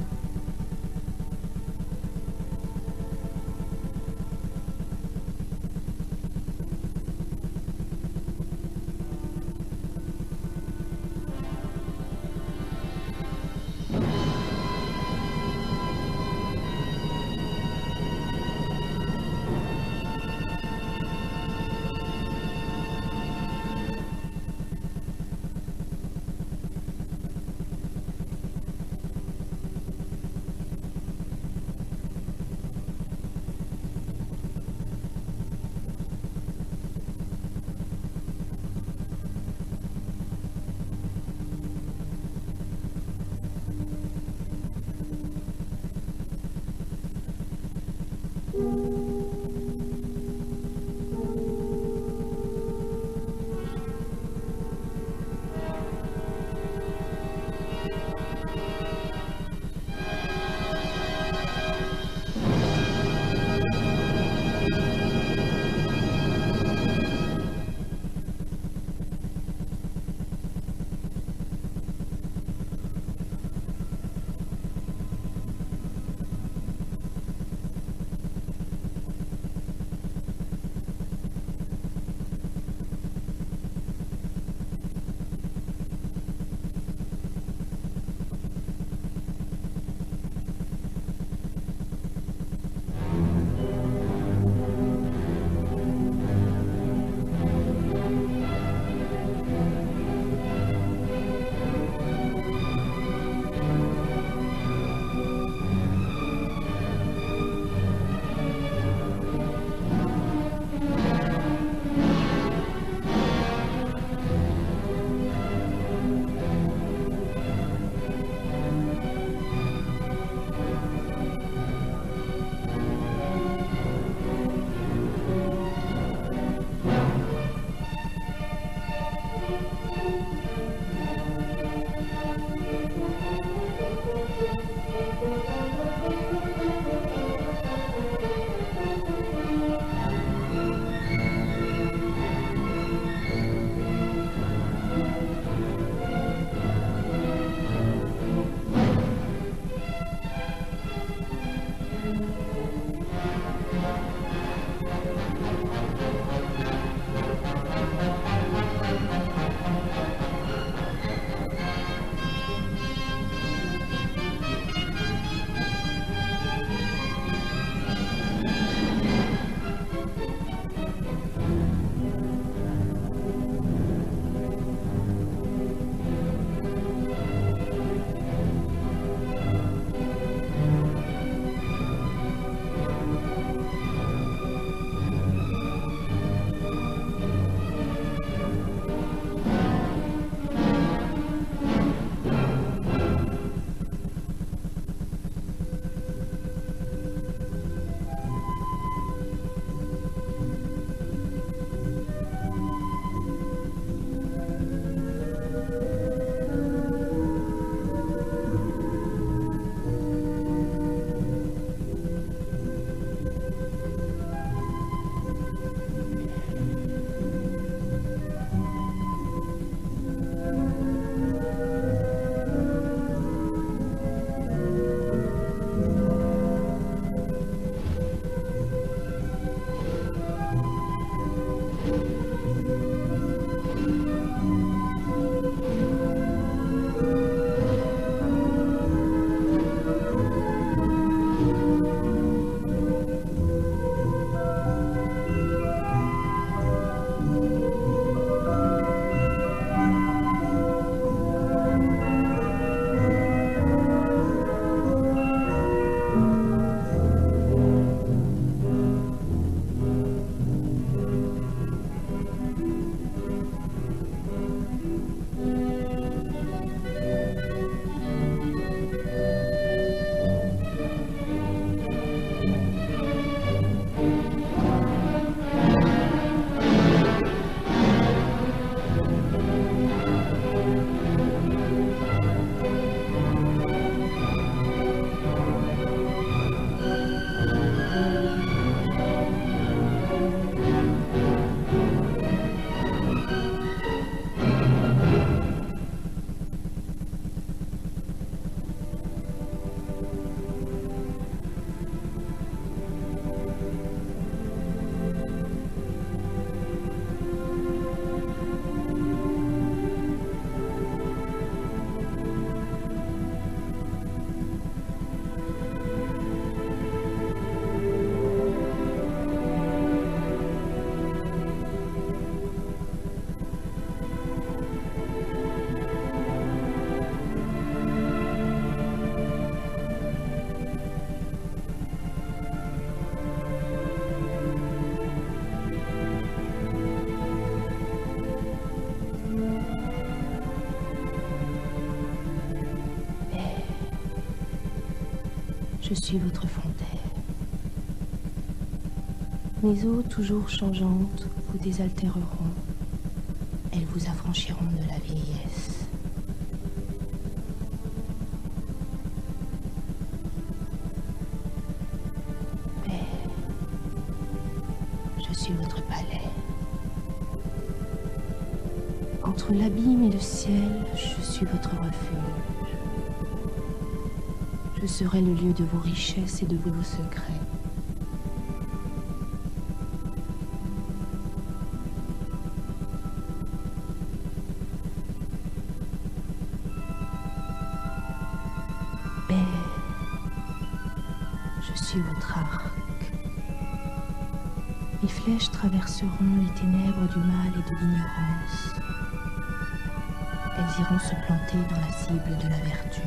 Je suis votre frontière. Mes eaux toujours changeantes vous désaltéreront. Elles vous affranchiront de la vieillesse. Mais je suis votre palais. Entre l'abîme et le ciel, je suis votre refuge. Je serai le lieu de vos richesses et de vos secrets. Je suis votre arc. Mes flèches traverseront les ténèbres du mal et de l'ignorance. Elles iront se planter dans la cible de la vertu.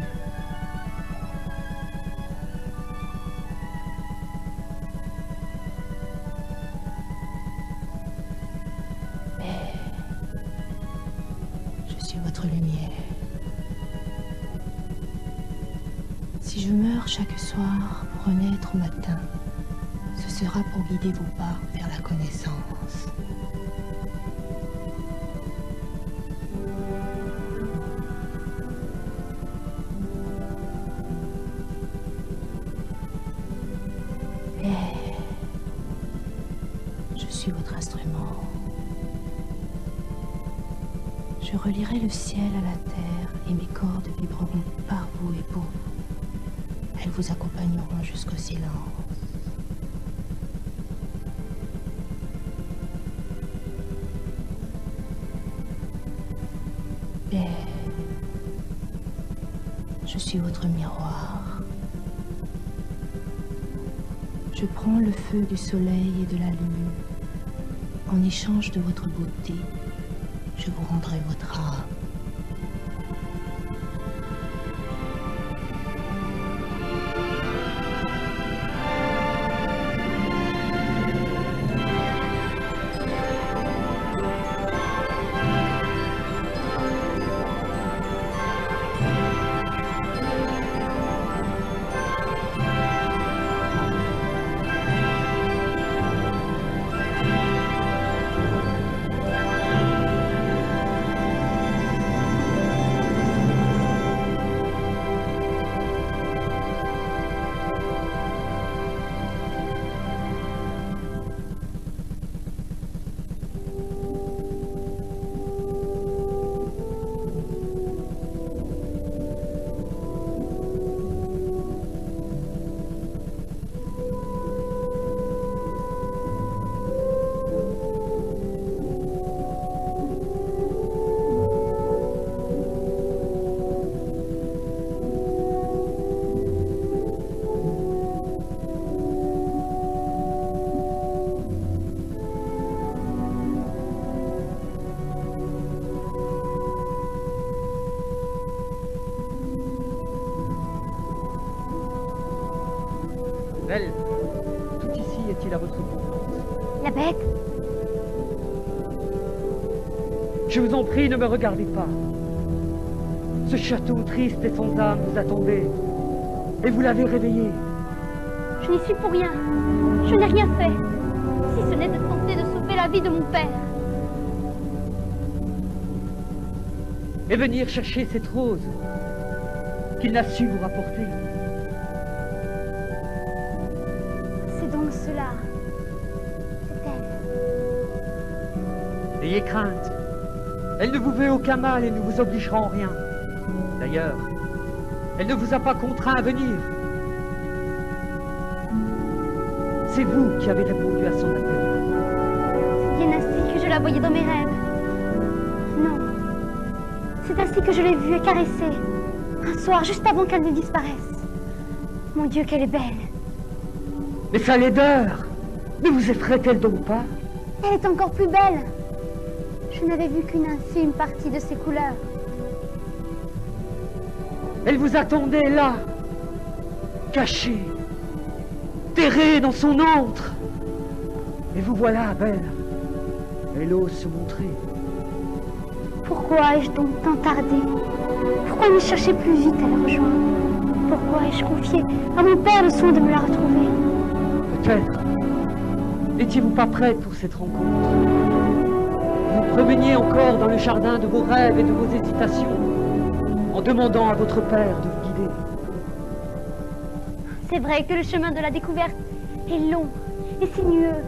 Mais je suis votre lumière. Si je meurs chaque soir pour renaître au matin, ce sera pour guider vos pas vers la connaissance. Et je suis votre instrument. Je relierai le ciel à la terre et mes cordes vibreront par vous et pour vous. Elles vous accompagneront jusqu'au silence. Et je suis votre miroir. Je prends le feu du soleil et de la lune. En échange de votre beauté, je vous rendrai votre âme. Belle, tout ici est-il à votre convenance? La bête? Je vous en prie, ne me regardez pas. Ce château triste et sans âme vous attendait. Et vous l'avez réveillé. Je n'y suis pour rien. Je n'ai rien fait. Si ce n'est de tenter de sauver la vie de mon père. Et venir chercher cette rose qu'il n'a su vous rapporter. Donc cela, c'est elle. Ayez crainte. Elle ne vous veut aucun mal et ne vous obligera en rien. D'ailleurs, elle ne vous a pas contraint à venir. C'est vous qui avez répondu à son appel. C'est bien ainsi que je la voyais dans mes rêves. Non, c'est ainsi que je l'ai vue et caressée, un soir juste avant qu'elle ne disparaisse. Mon Dieu, qu'elle est belle. Mais sa laideur, ne vous effraie-t-elle donc pas? Elle est encore plus belle. Je n'avais vu qu'une infime partie de ses couleurs. Elle vous attendait là, cachée, terrée dans son antre. Et vous voilà, belle. Elle ose se montrer. Pourquoi ai-je donc tant tardé? Pourquoi ne chercher plus vite à la rejoindre? pourquoi ai-je confié à mon père le soin de me la retrouver. Peut-être n'étiez-vous pas prête pour cette rencontre. Vous vous promeniez encore dans le jardin de vos rêves et de vos hésitations, en demandant à votre père de vous guider. C'est vrai que le chemin de la découverte est long et sinueux,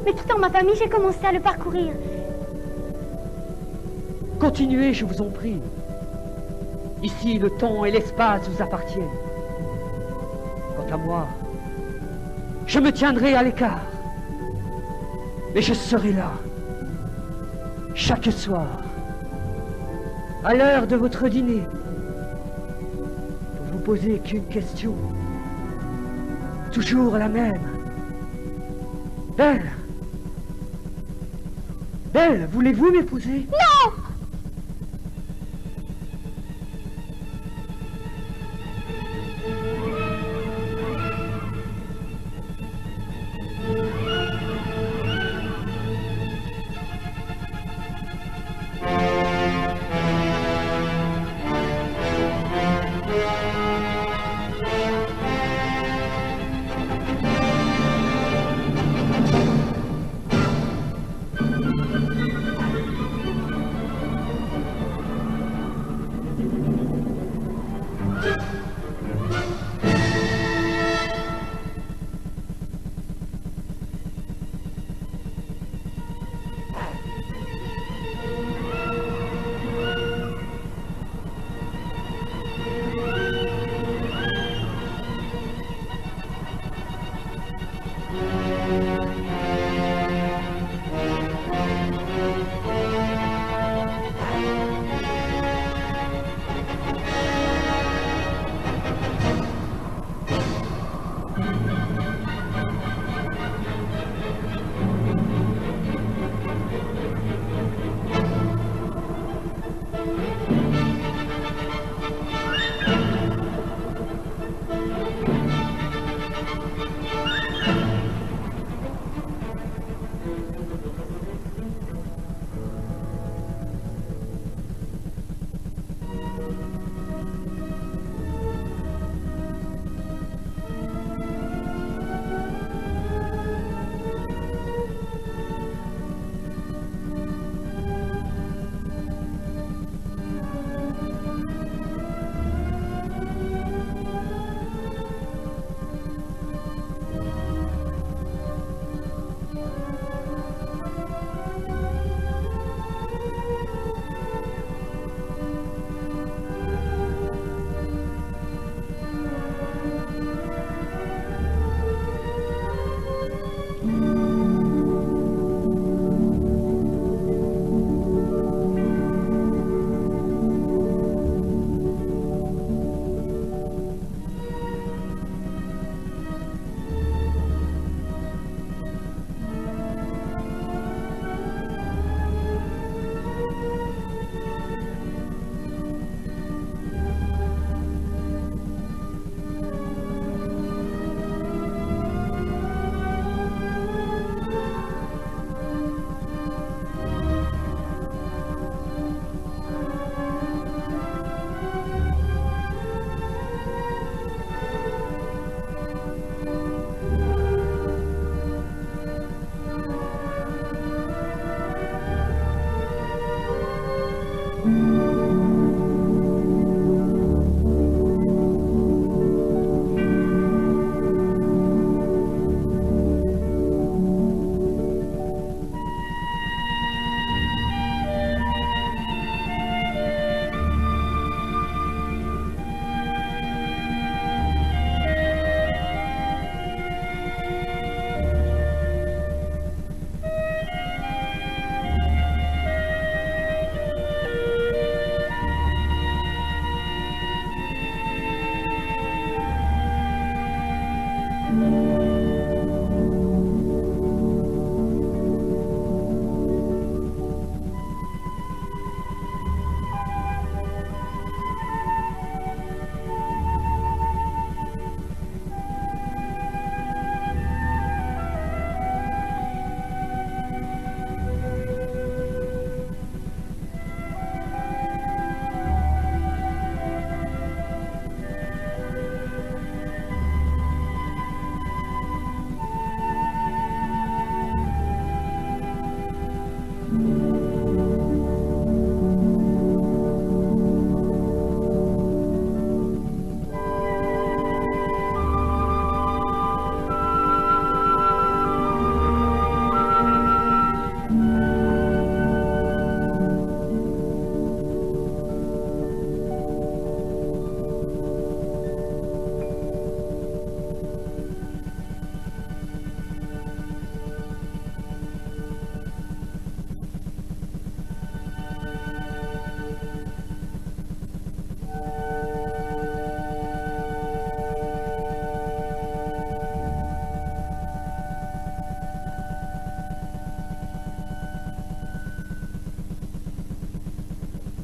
mais quittant ma famille, j'ai commencé à le parcourir. Continuez, je vous en prie. Ici, le temps et l'espace vous appartiennent. Quant à moi, je me tiendrai à l'écart. Mais je serai là, chaque soir, à l'heure de votre dîner, pour vous poser qu'une question. Toujours la même. Belle! Belle, voulez-vous m'épouser? Non!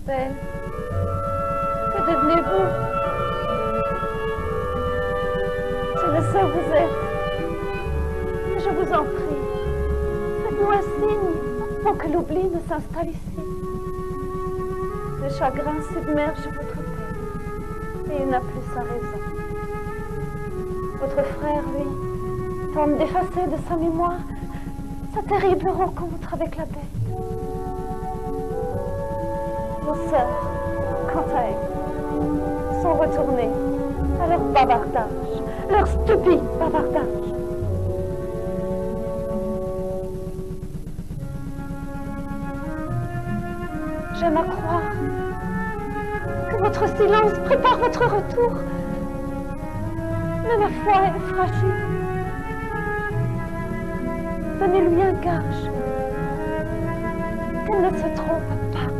Ben, que devenez-vous? Je le sais, vous êtes. Mais je vous en prie, faites-nous un signe pour que l'oubli ne s'installe ici. Le chagrin submerge votre peine et il n'a plus sa raison. Votre frère, lui, tente d'effacer de sa mémoire sa terrible rencontre avec la bête. Vos sœurs, quant à elles, sont retournées à leur bavardage, leur stupide bavardage. J'aime à croire que votre silence prépare votre retour. Mais ma foi est fragile. Donnez-lui un gage qu'elle ne se trompe pas.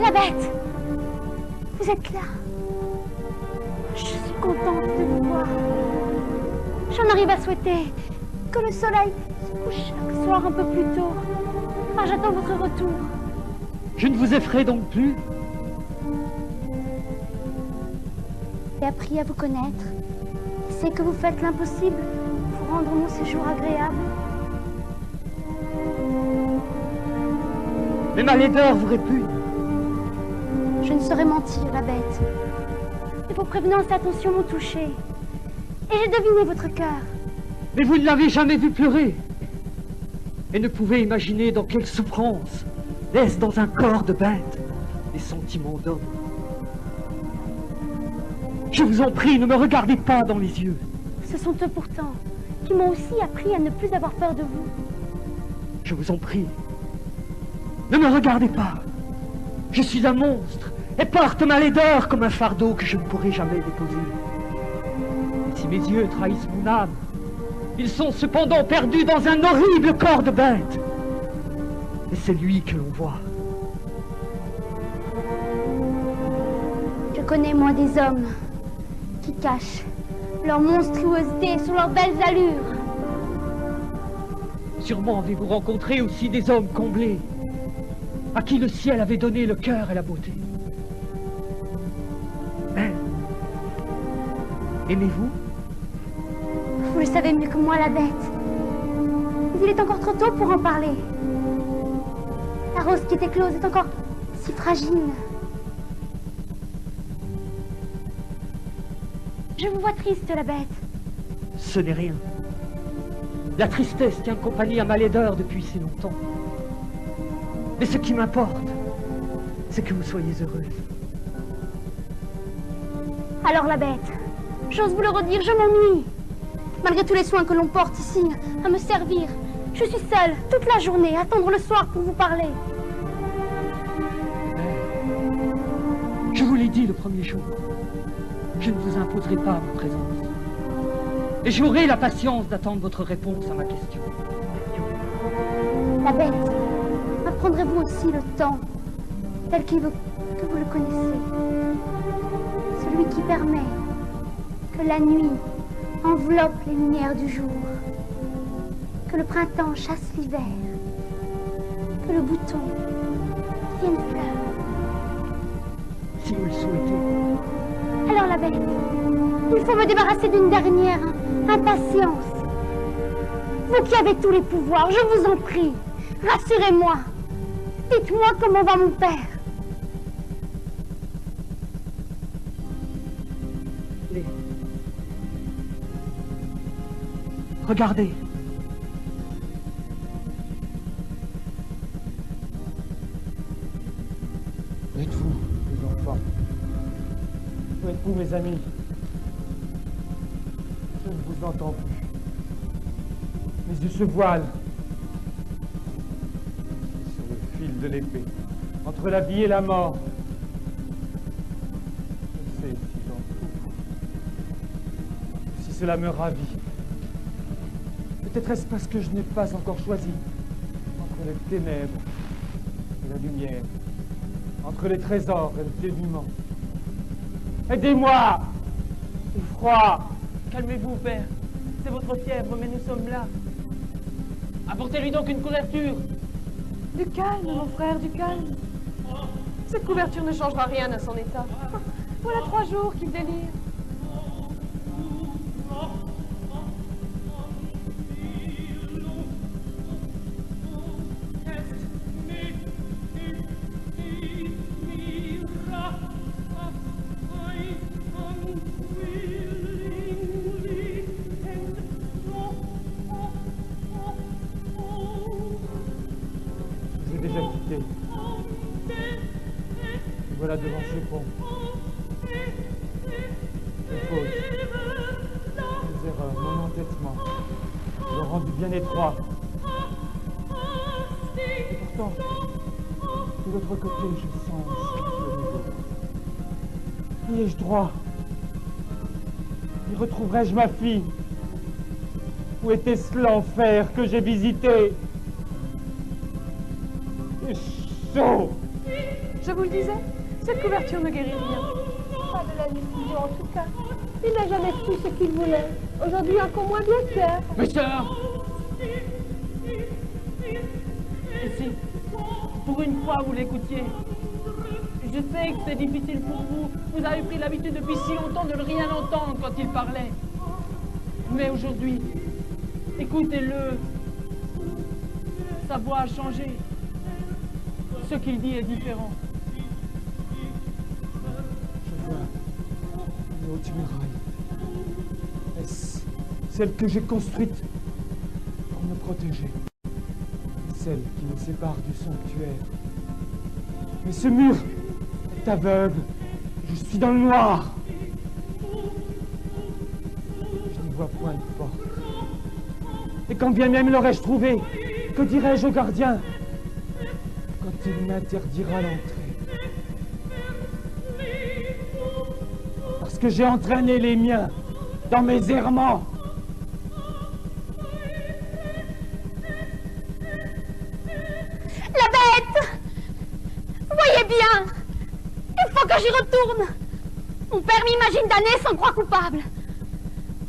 La bête! Vous êtes là. Je suis contente de vous voir. J'en arrive à souhaiter que le soleil se couche chaque soir un peu plus tôt. Ah, j'attends votre retour. Je ne vous effraie donc plus. J'ai appris à vous connaître. C'est que vous faites l'impossible pour rendre mon séjour agréable. Mais ma laideur vous répugne. Je ne saurais mentir, la bête. Mais vos prévenances et attentions m'ont touché. Et j'ai deviné votre cœur. Mais vous ne l'avez jamais vu pleurer. Et ne pouvez imaginer dans quelle souffrance laisse dans un corps de bête les sentiments d'homme. Je vous en prie, ne me regardez pas dans les yeux. Ce sont eux pourtant qui m'ont aussi appris à ne plus avoir peur de vous. Je vous en prie, ne me regardez pas. Je suis un monstre et porte ma laideur comme un fardeau que je ne pourrai jamais déposer. Si mes yeux trahissent mon âme, ils sont cependant perdus dans un horrible corps de bête. Et c'est lui que l'on voit. Je connais, moi, des hommes qui cachent leur monstruosité sous leurs belles allures. Sûrement avez-vous rencontré aussi des hommes comblés, à qui le ciel avait donné le cœur et la beauté. Mais, aimez-vous? Vous le savez mieux que moi, la bête. Mais il est encore trop tôt pour en parler. La rose qui était close est encore si fragile. Je vous vois triste, la bête. Ce n'est rien. La tristesse tient compagnie à ma laideur depuis si longtemps. Mais ce qui m'importe, c'est que vous soyez heureuse. Alors, la bête, j'ose vous le redire, je m'ennuie. Malgré tous les soins que l'on porte ici, à me servir, je suis seule toute la journée, à attendre le soir pour vous parler. Je vous l'ai dit le premier jour. Je ne vous imposerai pas ma présence. Et j'aurai la patience d'attendre votre réponse à ma question. La bête, apprendrez-vous aussi le temps, tel qu'il veut que vous le connaissez. Celui qui permet que la nuit enveloppe les lumières du jour, que le printemps chasse l'hiver, que le bouton devienne fleur. Si vous le souhaitez. Alors la bête, il faut me débarrasser d'une dernière impatience. Vous qui avez tous les pouvoirs, je vous en prie, rassurez-moi. Dites-moi comment va mon père. Regardez. Où êtes-vous, les enfants? Où êtes-vous, mes amis? Je ne vous entends plus. Mes yeux se voilent. Sur le fil de l'épée, entre la vie et la mort. Je sais si j'en souffre, si cela me ravit. Peut-être est-ce parce que je n'ai pas encore choisi entre les ténèbres et la lumière, entre les trésors et le dénuement. Aidez-moi! J'ai froid! Calmez-vous, père. C'est votre fièvre, mais nous sommes là. Apportez-lui donc une couverture. Du calme, mon frère, du calme. Cette couverture ne changera rien à son état. Voilà 3 jours qu'il délire. Voilà devant ce pont. Mes fautes, mes erreurs, mon entêtement, le rendu bien étroit. Et pourtant, de l'autre côté, je sens le nouveau. Y ai-je droit? Y retrouverai-je ma fille? Où était-ce l'enfer que j'ai visité? C'est chaud! Je vous le disais, cette couverture ne guérit rien. Pas de la décision en tout cas. Il n'a jamais su ce qu'il voulait. Aujourd'hui encore moins bien clair. Mes sœurs! Et si, pour une fois, vous l'écoutiez. Je sais que c'est difficile pour vous. Vous avez pris l'habitude depuis si longtemps de ne rien entendre quand il parlait. Mais aujourd'hui, écoutez-le. Sa voix a changé. Ce qu'il dit est différent. Je vois une haute muraille. Est-ce celle que j'ai construite pour me protéger? Celle qui me sépare du sanctuaire. Mais ce mur est aveugle. Je suis dans le noir. Je n'y vois point de porte. Et quand bien même l'aurais-je trouvé, que dirais-je au gardien quand il m'interdira l'entrée? Parce que j'ai entraîné les miens dans mes errements. La bête! Voyez bien! Il faut que j'y retourne! Mon père m'imagine damné sans croix coupable.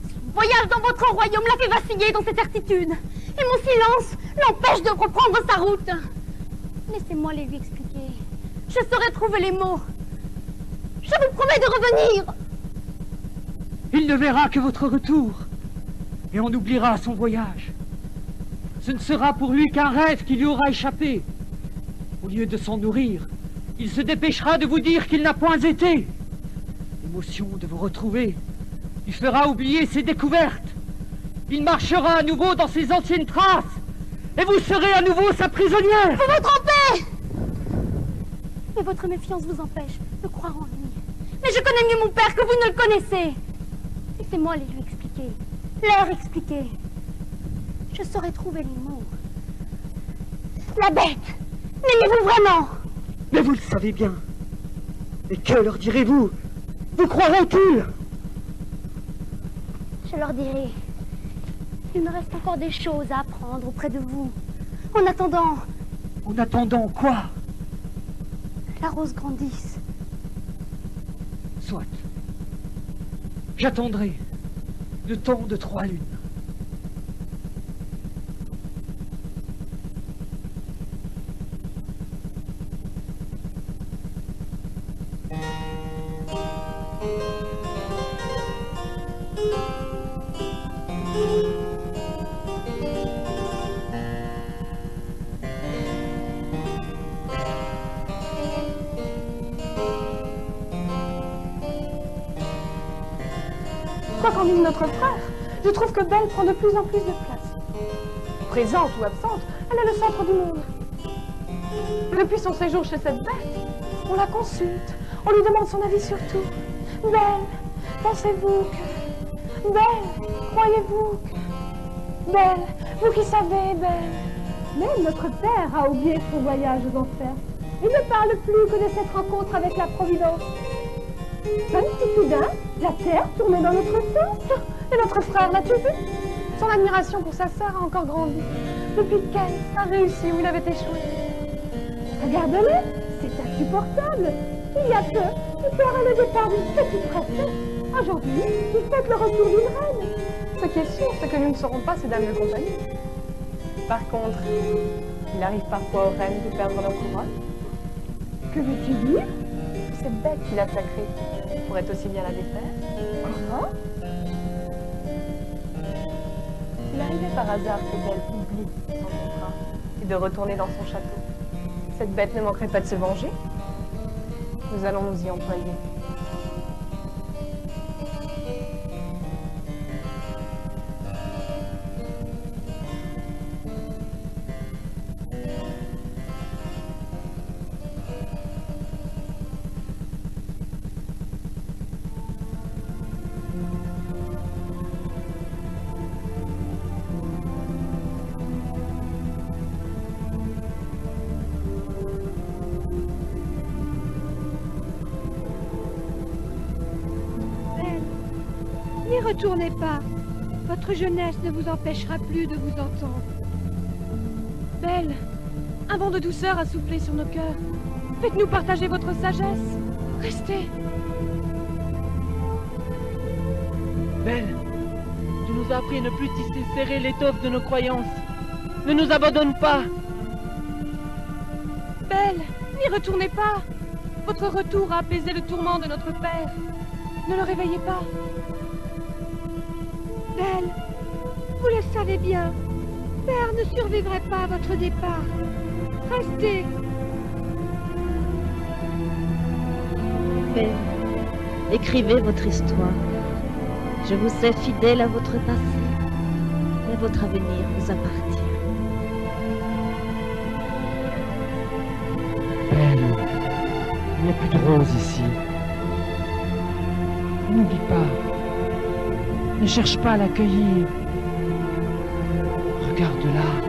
Son voyage dans votre royaume l'a fait vaciller dans cette certitude. Et mon silence l'empêche de reprendre sa route. Laissez-moi les lui expliquer. Je saurai trouver les mots. Je vous promets de revenir. Il ne verra que votre retour. Et on oubliera son voyage. Ce ne sera pour lui qu'un rêve qui lui aura échappé. Au lieu de s'en nourrir, il se dépêchera de vous dire qu'il n'a point été. L'émotion de vous retrouver lui fera oublier ses découvertes. Il marchera à nouveau dans ses anciennes traces, et vous serez à nouveau sa prisonnière. Vous vous trompez! Mais votre méfiance vous empêche de croire en lui. Mais je connais mieux mon père que vous ne le connaissez. Laissez-moi les lui expliquer, leur expliquer. Je saurai trouver les mots. La bête, l'aimez-vous vraiment? Mais vous le savez bien. Et que leur direz-vous? Vous croirez-ils? Je leur dirai. Il me reste encore des choses à apprendre auprès de vous. En attendant... En attendant quoi? La rose grandisse. Soit. J'attendrai le temps de 3 lunes. Quoi qu'en dise notre frère, je trouve que Belle prend de plus en plus de place. Présente ou absente, elle est le centre du monde. Depuis son séjour chez cette bête, on la consulte, on lui demande son avis sur tout. Belle, pensez-vous que... Belle, croyez-vous que... Belle, vous qui savez, Belle. Même notre père a oublié son voyage aux enfers. Il ne parle plus que de cette rencontre avec la Providence. Même si soudain, la terre tournait dans notre sens. Et notre frère, l'as-tu vu? Son admiration pour sa sœur a encore grandi. Depuis qu'elle a réussi où il avait échoué. Regarde-le, c'est insupportable. Il y a peu, il pleurait le départ d'une petite princesse. Aujourd'hui, il fête le retour d'une reine. Ce qui est sûr, c'est que nous ne serons pas ses dames de compagnie. Par contre, il arrive parfois aux reines de perdre leur couronne. Que veux-tu dire? Cette bête qu'il a sacrée pourrait aussi bien la défaire. Comment? Il arrivait par hasard que Belle oublie son contrat et de retourner dans son château. Cette bête ne manquerait pas de se venger. Nous allons nous y employer. N'y retournez pas. Votre jeunesse ne vous empêchera plus de vous entendre. Belle, un vent de douceur a soufflé sur nos cœurs. Faites-nous partager votre sagesse. Restez. Belle, tu nous as appris à ne plus tisser serrer l'étoffe de nos croyances. Ne nous abandonne pas. Belle, n'y retournez pas. Votre retour a apaisé le tourment de notre père. Ne le réveillez pas. Belle, vous le savez bien, Père ne survivrait pas à votre départ. Restez. Belle, écrivez votre histoire. Je vous sais fidèle à votre passé, mais votre avenir vous appartient. Belle, il n'y a plus de rose ici. N'oublie pas. Ne cherche pas à l'accueillir. Regarde-la.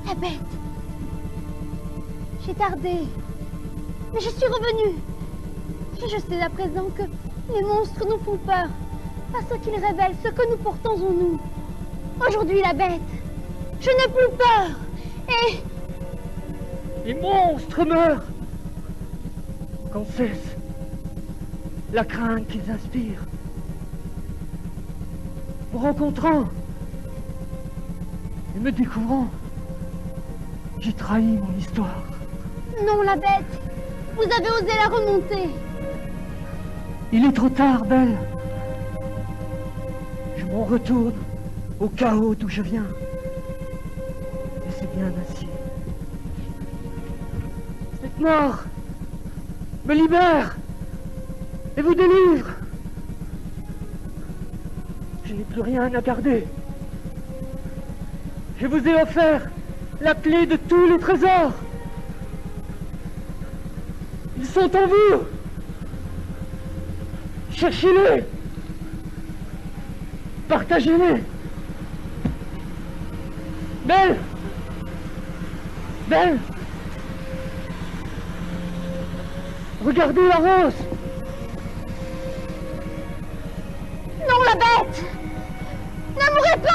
La bête. J'ai tardé. Mais je suis revenue. Et je sais à présent que les monstres nous font peur. Parce qu'ils révèlent ce que nous portons en nous. Aujourd'hui, la bête. Je n'ai plus peur. Et... Les monstres meurent. Qu'on cesse la crainte qu'ils inspirent. Me rencontrant et me découvrant, j'ai trahi mon histoire. Non, la bête. Vous avez osé la remonter. Il est trop tard, Belle. Je m'en retourne au chaos d'où je viens. Et c'est bien ainsi. Cette mort me libère et vous délivre. Je n'ai plus rien à garder. Je vous ai offert la clé de tous les trésors. Ils sont en vous. Cherchez-les. Partagez-les. Belle. Belle. Regardez la rose. Non, la bête. Ne mourrez pas.